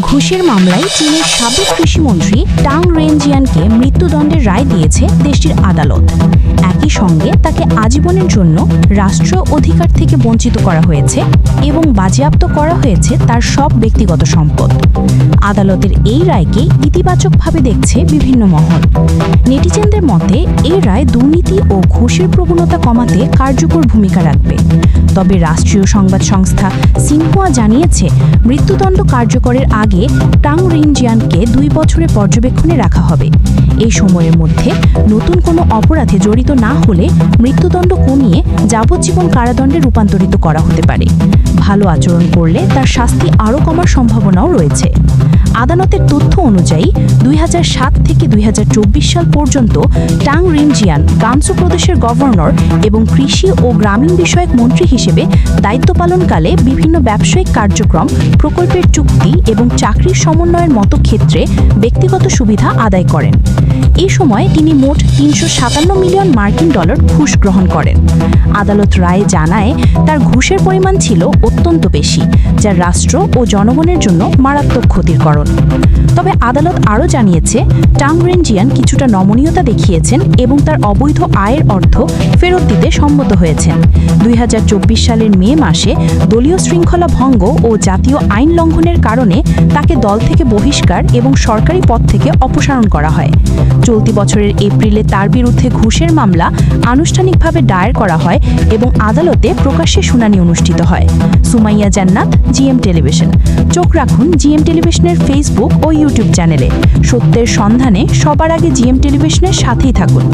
ঘুষের মামলায় চীনের সাবেক কৃষিমন্ত্রী টাং রেনজিয়ানকে মৃত্যুদণ্ডের রায় দিয়েছে দেশটির আদালত। একই সঙ্গে তাকে আজীবনের জন্য রাষ্ট্রীয় অধিকার থেকে বঞ্চিত করা হয়েছে এবং বাজেয়াপ্ত করা হয়েছে তার সব ব্যক্তিগত সম্পদ। আদালতের এই রায়কে ইতিবাচকভাবে দেখছে বিভিন্ন মহল। নেটিজেনদের মতে এই রায় দুর্নীতি ও ঘুষের প্রবণতা কমাতে কার্যকর ভূমিকা রাখবে। তবে রাষ্ট্রীয় সংবাদ সংস্থা সিনহুয়া জানিয়েছে, মৃত্যুদণ্ড কার্যকরের আগে টাং রেনজিয়ানকে 2 বছরের পর্যবেক্ষণে রাখা হবে। এই সময়ের মধ্যে নতুন কোনো অপরাধে জড়িত না হলে মৃত্যুদণ্ড কমিয়ে যাবজ্জীবন কারাদণ্ডে রূপান্তরিত করা হতে পারে। ভালো আচরণ করলে তার শাস্তি আরও কমার সম্ভাবনাও রয়েছে। আদালতের তথ্য অনুযায়ী 2007 থেকে 2024 সাল পর্যন্ত টাং রেনজিয়ান গানসু প্রদেশের গভর্নর এবং কৃষি ও গ্রামীণ বিষয়ক মন্ত্রী হিসেবে দায়িত্ব পালনকালে বিভিন্ন ব্যবসায়িক কার্যক্রম, প্রকল্পের চুক্তি এবং চাকরির সমন্বয়ের মতো ক্ষেত্রে ব্যক্তিগত সুবিধা আদায় করেন। এই সময় তিনি মোট $357 মিলিয়ন ঘুষ গ্রহণ করেন। আদালত রায়ে জানায়, তার ঘুষের পরিমাণ ছিল অত্যন্ত বেশি, যা রাষ্ট্র ও জনগণের জন্য মারাত্মক ক্ষতির কারণ। তবে আদালত আরও জানিয়েছে, টাং রেনজিয়ান কিছুটা নমনীয়তা দেখিয়েছেন এবং তার অবৈধ আয়ের অর্থ ফেরত দিতে সম্মত হয়েছেন। 2024 সালের মে মাসে দলীয় শৃঙ্খলা ভঙ্গ ও জাতীয় আইন লঙ্ঘনের কারণে তাকে দল থেকে বহিষ্কার এবং সরকারি পদ থেকে অপসারণ করা হয়। চলতি বছরের এপ্রিলে তার বিরুদ্ধে ঘুষের মামলা আনুষ্ঠানিকভাবে দায়ের করা হয় এবং আদালতে প্রকাশ্যে শুনানি অনুষ্ঠিত হয়। সুমাইয়া জান্নাত, জিএম টেলিভিশন। চোখ রাখুন জিএম টেলিভিশনের ফেসবুক ও ইউটিউব চ্যানেলে। সত্যের সন্ধানে সবার আগে জিএম টেলিভিশনের সাথেই থাকুন।